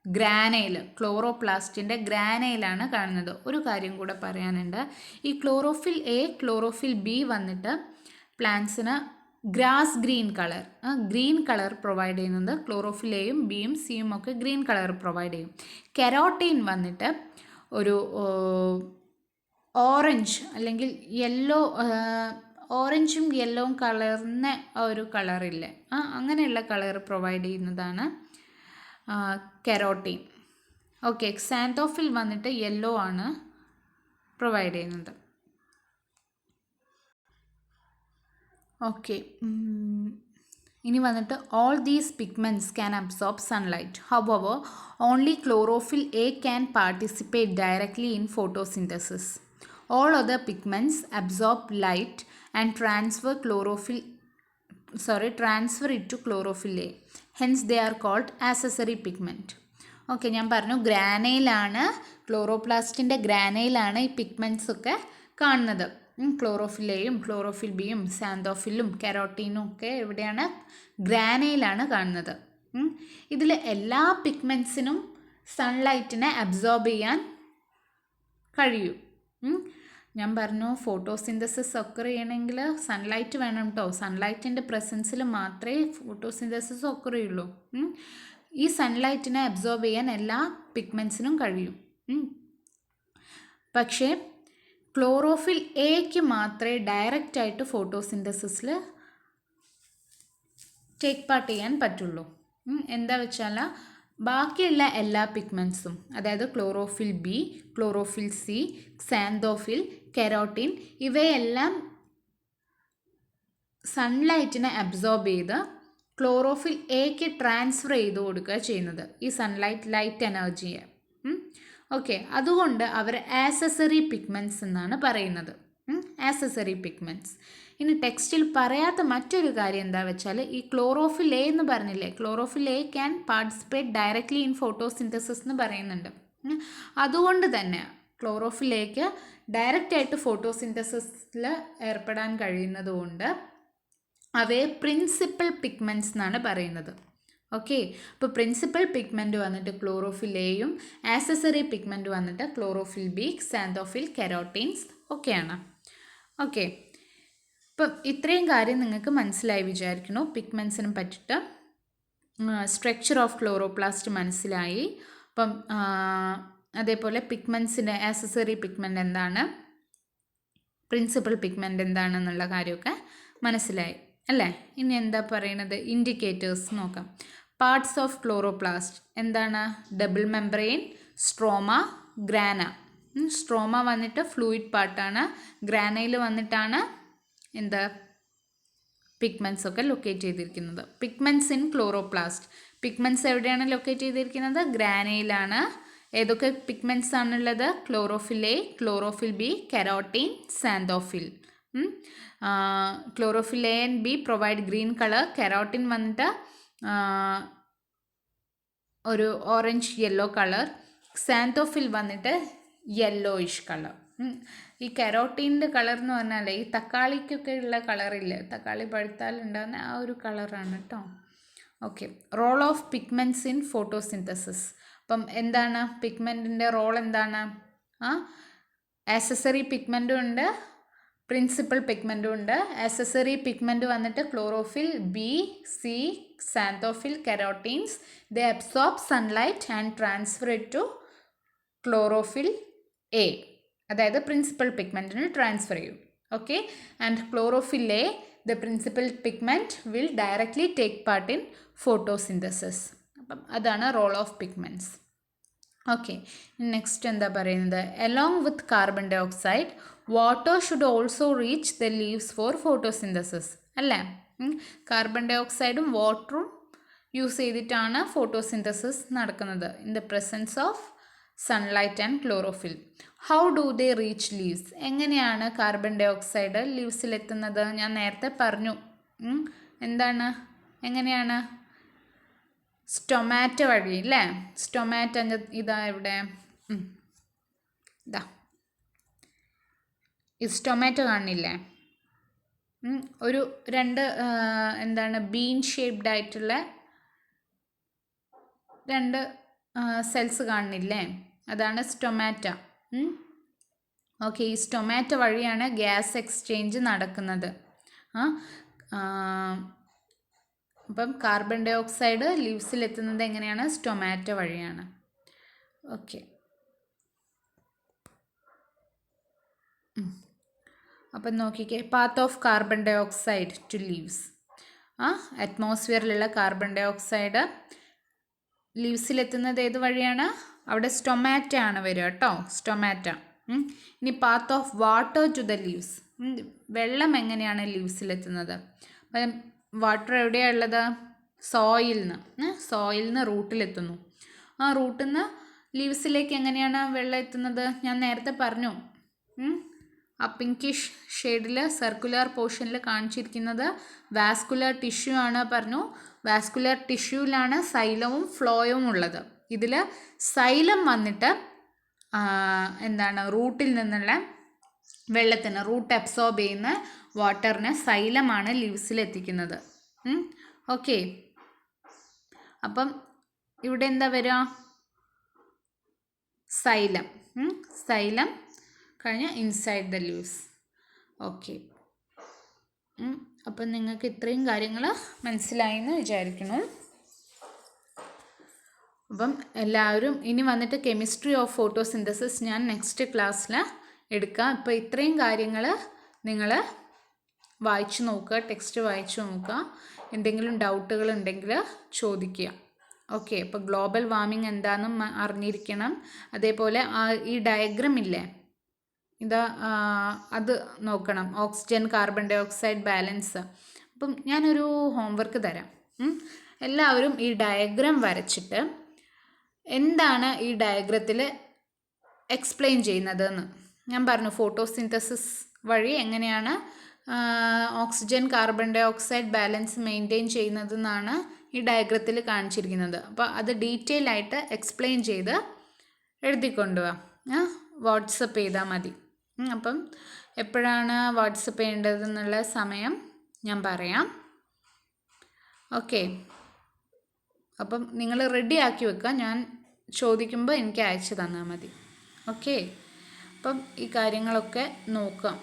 ഗ്രാനയിൽ, ക്ലോറോപ്ലാസ്റ്റിൻ്റെ ഗ്രാനയിലാണ് കാണുന്നത്. ഒരു കാര്യം കൂടെ പറയാനുണ്ട്. ഈ ക്ലോറോഫിൽ A, ക്ലോറോഫിൽ B വന്നിട്ട് പ്ലാന്റ്സിന് ഗ്രാസ് ഗ്രീൻ കളർ പ്രൊവൈഡ് ചെയ്യുന്നത്. ക്ലോറോഫിൽ Aയും Bയും Cയും ഒക്കെ ഗ്രീൻ കളർ പ്രൊവൈഡ് ചെയ്യും. കെരോട്ടീൻ വന്നിട്ട് ഒരു ഓറഞ്ച് അല്ലെങ്കിൽ യെല്ലോ, ഓറഞ്ചും യെല്ലോവും കളർന്ന ഒരു കളറില്ലേ, അങ്ങനെയുള്ള കളർ പ്രൊവൈഡ് ചെയ്യുന്നതാണ് കെരോട്ടീൻ. ഓക്കെ, സാന്തോഫിൽ വന്നിട്ട് യെല്ലോ ആണ് പ്രൊവൈഡ് ചെയ്യുന്നത്. ഓക്കെ, ഇനി വന്നിട്ട് all these pigments can absorb sunlight. However, only chlorophyll A can participate directly in photosynthesis. All other pigments absorb light and transfer it to chlorophyll A. Hence, they are called accessory pigment. Okay, ഞാൻ പറഞ്ഞു ഗ്രാനയിലാണ്, ക്ലോറോപ്ലാസ്റ്റിൻ്റെ ഗ്രാനയിലാണ് ഈ pigments ഒക്കെ കാണുന്നത്. Chlorophyll എയും chlorophyll ബിയും സാന്തോഫിലും കെരോട്ടീനും ഒക്കെ എവിടെയാണ്? ഗ്രാനയിലാണ് കാണുന്നത്. ഇതിൽ എല്ലാ പിഗ്മെൻറ്റ്സിനും സൺലൈറ്റിനെ അബ്സോർബ് ചെയ്യാൻ കഴിയും. ഞാൻ പറഞ്ഞു ഫോട്ടോസിന്തസിസ് ഒക്കർ ചെയ്യണമെങ്കിൽ സൺലൈറ്റ് വേണം കേട്ടോ. സൺലൈറ്റിൻ്റെ പ്രസൻസിൽ മാത്രമേ ഫോട്ടോസിന്തസിസ് ഒക്കർ ചെയ്യുള്ളൂ. ഈ സൺലൈറ്റിനെ അബ്സോർബ് ചെയ്യാൻ എല്ലാ പിഗ്മെൻറ്റ്സിനും കഴിയും. പക്ഷേ ക്ലോറോഫിൽ എക്ക് മാത്രമേ ഡയറക്റ്റായിട്ട് ഫോട്ടോസിന്തസിസിൽ ടേക്ക് പാർട്ട് ചെയ്യാൻ പറ്റുള്ളൂ. എന്താ വെച്ചാൽ ബാക്കിയുള്ള എല്ലാ പിഗ്മെൻറ്റ്സും, അതായത് chlorophyll B, chlorophyll C, xanthophyll, carotene, ഇവയെല്ലാം സൺലൈറ്റിനെ അബ്സോർബ് ചെയ്ത് ക്ലോറോഫിൽ എക്ക് ട്രാൻസ്ഫർ ചെയ്ത് കൊടുക്കുക ചെയ്യുന്നത്, ഈ ലൈറ്റ് എനർജിയെ. ഓക്കെ, അതുകൊണ്ട് അവർ ആക്സസറി പിഗ്മെൻറ്റ്സ് എന്നാണ് പറയുന്നത്. Accessory pigments. ഇനി ടെക്സ്റ്റിൽ പറയാത്ത മറ്റൊരു കാര്യം എന്താ വെച്ചാൽ, ഈ ക്ലോറോഫിൽ എ എന്ന് പറഞ്ഞില്ലേ, chlorophyll A can participate directly in photosynthesis എന്ന് പറയുന്നുണ്ട്. അതുകൊണ്ട് തന്നെ ക്ലോറോഫിൽ എക്ക് ഡയറക്റ്റായിട്ട് ഫോട്ടോസിന്തസിസിൽ ഏർപ്പെടാൻ കഴിയുന്നത് കൊണ്ട് അവയെ പ്രിൻസിപ്പൽ പിഗ്മെൻറ്റ്സ് എന്നാണ് പറയുന്നത്. ഓക്കെ, അപ്പോൾ പ്രിൻസിപ്പൽ പിഗ്മെൻറ്റ് വന്നിട്ട് ക്ലോറോഫിൽ എയും ആക്സസറി പിഗ്മെൻറ്റ് വന്നിട്ട് ക്ലോറോഫിൽ ബി, സാന്തോഫിൽ, കെരോട്ടീൻസ് ഒക്കെയാണ്. ഓക്കെ, ഇപ്പം ഇത്രയും കാര്യം നിങ്ങൾക്ക് മനസ്സിലായി വിചാരിക്കുന്നു. പിഗ്മെൻറ്റ്സിനെ പറ്റിയിട്ട് സ്ട്രക്ചർ ഓഫ് ക്ലോറോപ്ലാസ്റ്റ് മനസ്സിലായി. അപ്പം അതേപോലെ പിഗ്മെൻറ്റ്സിൻ്റെ ആക്സസറി പിഗ്മെൻറ്റ് എന്താണ്, പ്രിൻസിപ്പൽ പിഗ്മെൻറ്റ് എന്താണെന്നുള്ള കാര്യമൊക്കെ മനസ്സിലായി അല്ലേ? ഇനി എന്താ പറയുന്നത്, ഇൻഡിക്കേറ്റേഴ്സ് നോക്കാം. പാർട്സ് ഓഫ് ക്ലോറോപ്ലാസ്റ്റ് എന്താണ്? Double membrane, stroma, grana. Stroma വന്നിട്ട് ഫ്ലൂയിഡ് പാർട്ടാണ്, ഗ്രാനയിൽ വന്നിട്ടാണ് എന്താ പിഗ്മെൻറ്റ്സ് ഒക്കെ ലൊക്കേറ്റ് ചെയ്തിരിക്കുന്നത്. പിഗ്മെൻറ്റ്സ് ഇൻ ക്ലോറോപ്ലാസ്റ്റ്, പിഗ്മെൻറ്റ്സ് എവിടെയാണ് ലൊക്കേറ്റ് ചെയ്തിരിക്കുന്നത്? ഗ്രാനയിലാണ്. ഏതൊക്കെ പിഗ്മെൻറ്റ്സ് ആണുള്ളത്? Chlorophyll A, chlorophyll B, carotene, xanthophyll. Chlorophyll A and B provide green colour, carotene വന്നിട്ട് ഒരു ഓറഞ്ച് യെല്ലോ കളർ, സാന്തോഫിൽ വന്നിട്ട് യെല്ലോയിഷ് കളർ. ഈ കെരോട്ടീൻ്റെ കളർ എന്ന് പറഞ്ഞാൽ ഈ തക്കാളിക്കൊക്കെ ഉള്ള കളറില്ലേ, തക്കാളി പഴുത്താൽ ഉണ്ടാകുന്ന ആ ഒരു കളറാണ് കേട്ടോ. Okay, role of pigments in photosynthesis. അപ്പം എന്താണ് പിഗ്മെൻറ്റിൻ്റെ റോൾ എന്താണ്? ആക്സസറി പിഗ്മെൻറ്റും ഉണ്ട്, പ്രിൻസിപ്പൽ പിഗ്മെൻറ്റും ഉണ്ട്. ആക്സസറി പിഗ്മെൻറ്റ് വന്നിട്ട് chlorophyll b, c, xanthophyll, carotenes. They absorb sunlight and transfer it to chlorophyll a, അതായത് പ്രിൻസിപ്പൽ പിഗ്മെൻറ്റിന് ട്രാൻസ്ഫർ ചെയ്യും. Okay, and chlorophyll a, the principal pigment will directly take part in photosynthesis. അപ്പം അതാണ് role of pigments. Okay, next എന്താ പറയുന്നത്, along with carbon dioxide water should also reach the leaves for photosynthesis അല്ലേ? Carbon ഡൈ ഓക്സൈഡും വാട്ടറും use ചെയ്തിട്ടാണ് photosynthesis നടക്കുന്നത് in the presence of sunlight and chlorophyll. How do they reach leaves? എങ്ങനെയാണ് carbon dioxide ലീവ്സിലെത്തുന്നത്? ഞാൻ നേരത്തെ പറഞ്ഞു. എന്താണ്, എങ്ങനെയാണ്? സ്റ്റൊമാറ്റോ വഴി അല്ലേ? സ്റ്റൊമാറ്റോ ഇതാ ഇവിടെ, ഇതാ ഈ സ്റ്റൊമാറ്റോ കാണില്ലേ? ഒരു രണ്ട് എന്താണ് ബീൻ ഷേപ്ഡ് ആയിട്ടുള്ള രണ്ട് സെൽസ് കാണുന്നില്ലേ? അതാണ് സ്റ്റൊമാറ്റ. ഓക്കെ, ഈ സ്റ്റൊമാറ്റോ വഴിയാണ് ഗ്യാസ് എക്സ്ചേഞ്ച് നടക്കുന്നത്. അപ്പം കാർബൺ ഡൈ ഓക്സൈഡ് ലീവ്സിലെത്തുന്നത് എങ്ങനെയാണ്? സ്റ്റൊമാറ്റോ വഴിയാണ്. ഓക്കെ, അപ്പം നോക്കിക്കേ, path of carbon dioxide to leaves. അറ്റ്മോസ്ഫിയറിലുള്ള കാർബൺ ഡൈ ഓക്സൈഡ് ലീവ്സിലെത്തുന്നത് ഏത് വഴിയാണ്? അവിടെ സ്റ്റൊമാറ്റ ആണ് വരിക കേട്ടോ, സ്റ്റൊമാറ്റ. ഇനി path of water to the leaves, വെള്ളം എങ്ങനെയാണ് ലീവ്സിലെത്തുന്നത്? അപ്പം വാട്ടർ എവിടെയാണ് ഉള്ളത്? സോയിലിൽ നിന്ന് റൂട്ടിലെത്തുന്നു. ആ റൂട്ടിൽ നിന്ന് ലീവ്സിലേക്ക് എങ്ങനെയാണ് വെള്ളം എത്തുന്നത്? ഞാൻ നേരത്തെ പറഞ്ഞു. ആ പിങ്കിഷ് ഷെയ്ഡിൽ സർക്കുലർ പോർഷനിൽ കാണിച്ചിരിക്കുന്നത് വാസ്കുലർ ടിഷ്യൂ ആണ് പറഞ്ഞു. വാസ്കുലർ ടിഷ്യൂവിലാണ് സൈലവും ഫ്ലോയും ഉള്ളത്. ഇതിൽ സൈലം വന്നിട്ട് റൂട്ടിൽ നിന്നുള്ള വെള്ളത്തിന്, റൂട്ട് അബ്സോർബ് ചെയ്യുന്ന വാട്ടറിന് സൈലമാണ് ലീവ്സിൽ എത്തിക്കുന്നത്. ഓക്കെ, അപ്പം ഇവിടെ എന്താ വരിക? സൈലം കഴിഞ്ഞ് ഇൻസൈഡ് ദ ലീവ്സ്. ഓക്കെ, അപ്പം നിങ്ങൾക്ക് ഇത്രയും കാര്യങ്ങൾ മനസ്സിലായെന്ന് വിചാരിക്കുന്നു. അപ്പം എല്ലാവരും ഇനി വന്നിട്ട് കെമിസ്ട്രി ഓഫ് ഫോട്ടോസിന്തസിസ് ഞാൻ നെക്സ്റ്റ് ക്ലാസ്സിൽ എടുക്കാം. ഇപ്പോൾ ഇത്രയും കാര്യങ്ങൾ നിങ്ങൾ വായിച്ചു നോക്കുക, ടെക്സ്റ്റ് വായിച്ചു നോക്കുക. എന്തെങ്കിലും ഡൗട്ടുകൾ ഉണ്ടെങ്കിൽ ചോദിക്കുക. ഓക്കെ, അപ്പോൾ ഗ്ലോബൽ വാർമിംഗ് എന്താണെന്നും അറിഞ്ഞിരിക്കണം. അതേപോലെ ഈ ഡയഗ്രം ഇല്ലേ, അത് നോക്കണം. Oxygen carbon dioxide balance. അപ്പം ഞാനൊരു ഹോംവർക്ക് തരാം. എല്ലാവരും ഈ ഡയഗ്രം വരച്ചിട്ട് എന്താണ് ഈ ഡയഗ്രത്തിൽ എക്സ്പ്ലെയിൻ ചെയ്യുന്നതെന്ന് ഞാൻ പറഞ്ഞു. ഫോട്ടോസിന്തസിസ് വഴി എങ്ങനെയാണ് oxygen carbon dioxide balance maintain ചെയ്യുന്നതെന്നാണ് ഈ ഡയഗ്രത്തിൽ കാണിച്ചിരിക്കുന്നത്. അപ്പോൾ അത് ഡീറ്റെയിൽ ആയിട്ട് എക്സ്പ്ലെയിൻ ചെയ്ത് എഴുതിക്കൊണ്ടുപോവാം. വാട്സപ്പ് ചെയ്താൽ മതി. അപ്പം എപ്പോഴാണ് വാട്സപ്പ് ചെയ്യേണ്ടതെന്നുള്ള സമയം ഞാൻ പറയാം. ഓക്കെ, അപ്പം നിങ്ങൾ റെഡി ആക്കി വെക്കുക. ഞാൻ ചോദിക്കുമ്പോൾ എനിക്ക് അയച്ചു തന്നാൽ മതി. ഓക്കെ, അപ്പം ഈ കാര്യങ്ങളൊക്കെ നോക്കാം.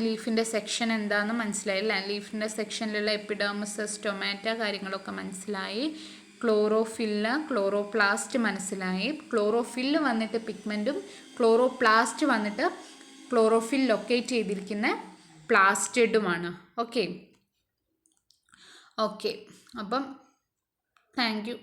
ലീഫിൻ്റെ സെക്ഷൻ എന്താണെന്ന് മനസ്സിലായില്ല. ലീഫിൻ്റെ സെക്ഷനിലുള്ള എപ്പിഡെർമിസ്, സ്റ്റൊമാറ്റ കാര്യങ്ങളൊക്കെ മനസ്സിലായി. ക്ലോറോഫില്ല്, ക്ലോറോപ്ലാസ്റ്റ് മനസ്സിലായി. ക്ലോറോഫില്ല് വന്നിട്ട് പിഗ്മെൻറ്റും ക്ലോറോപ്ലാസ്റ്റ് വന്നിട്ട് ക്ലോറോഫിൽ ലൊക്കേറ്റ് ചെയ്തിരിക്കുന്ന പ്ലാസ്റ്റഡുമാണ്. ഓക്കെ, അപ്പം താങ്ക് യു.